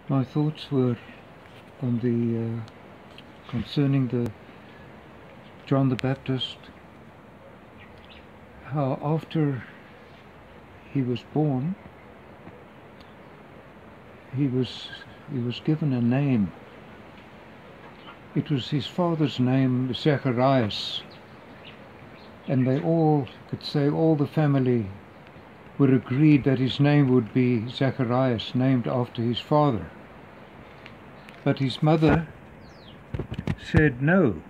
My thoughts were on concerning the John the Baptist, how after he was born, he was given a name. It was his father's name, Zacharias, and they all could say, all the family were agreed that his name would be Zacharias, named after his father. But his mother said no.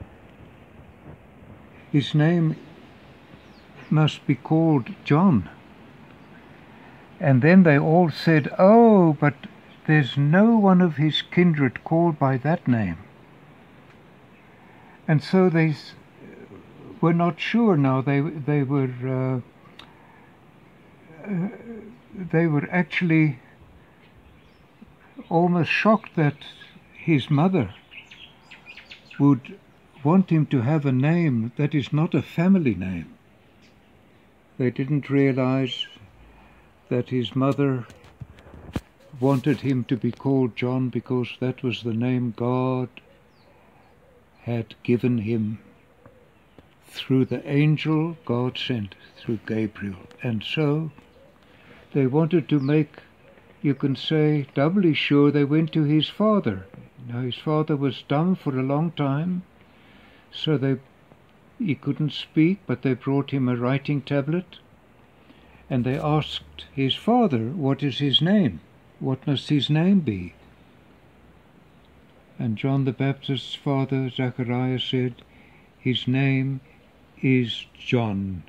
His name must be called John. And then they all said, oh, but there's no one of his kindred called by that name. And so they were not sure now. They were actually almost shocked that his mother would want him to have a name that is not a family name. They didn't realize that his mother wanted him to be called John because that was the name God had given him through the angel God sent through Gabriel. And so they wanted to make, you can say, doubly sure. They went to his father. Now his father was dumb for a long time, so he couldn't speak, but they brought him a writing tablet, and they asked his father, what is his name? What must his name be? And John the Baptist's father, Zacharias, said, his name is John.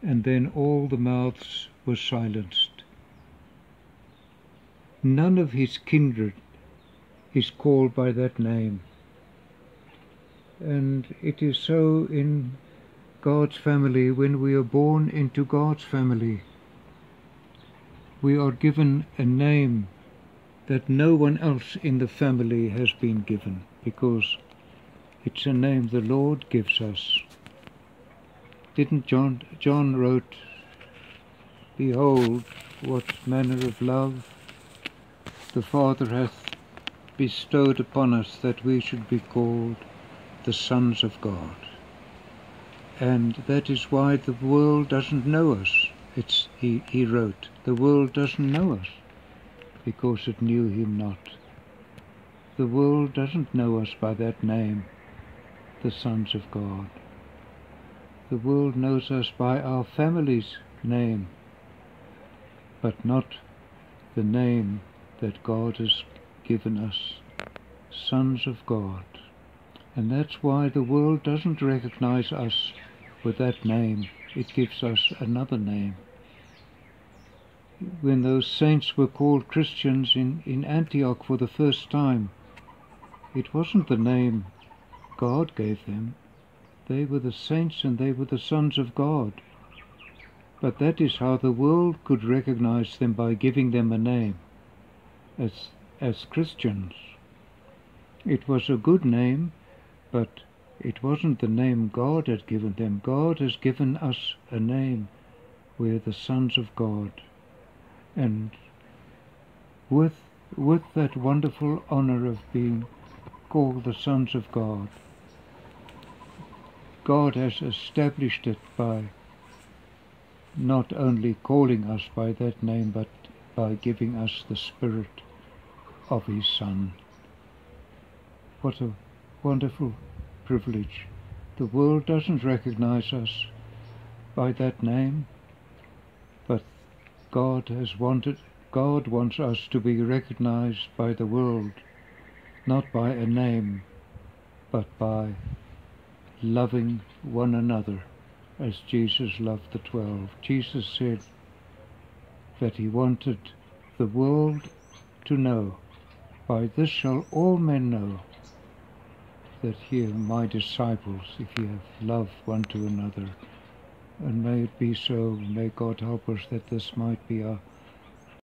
And then all the mouths were silenced. None of his kindred is called by that name. And it is so in God's family. When we are born into God's family, we are given a name that no one else in the family has been given, because it's a name the Lord gives us. Didn't John wrote, behold, what manner of love the Father hath bestowed upon us, that we should be called the sons of God. And that is why the world doesn't know us. He wrote, the world doesn't know us because it knew him not. The world doesn't know us by that name, the sons of God. The world knows us by our family's name, but not the name that God has given us, sons of God. And that's why the world doesn't recognize us with that name. It gives us another name. When those saints were called Christians in Antioch for the first time, it wasn't the name God gave them. They were the saints and they were the sons of God. But that is how the world could recognize them, by giving them a name as Christians. It was a good name, but it wasn't the name God had given them. God has given us a name. We're the sons of God. And with that wonderful honor of being called the sons of God, God has established it by not only calling us by that name, but by giving us the Spirit of his Son. What a wonderful privilege. The world doesn't recognize us by that name, but God wants us to be recognized by the world, not by a name, but by loving one another as Jesus loved the 12. Jesus said that he wanted the world to know, by this shall all men know that ye are my disciples, if ye have love one to another. And may it be so. May God help us that this might be our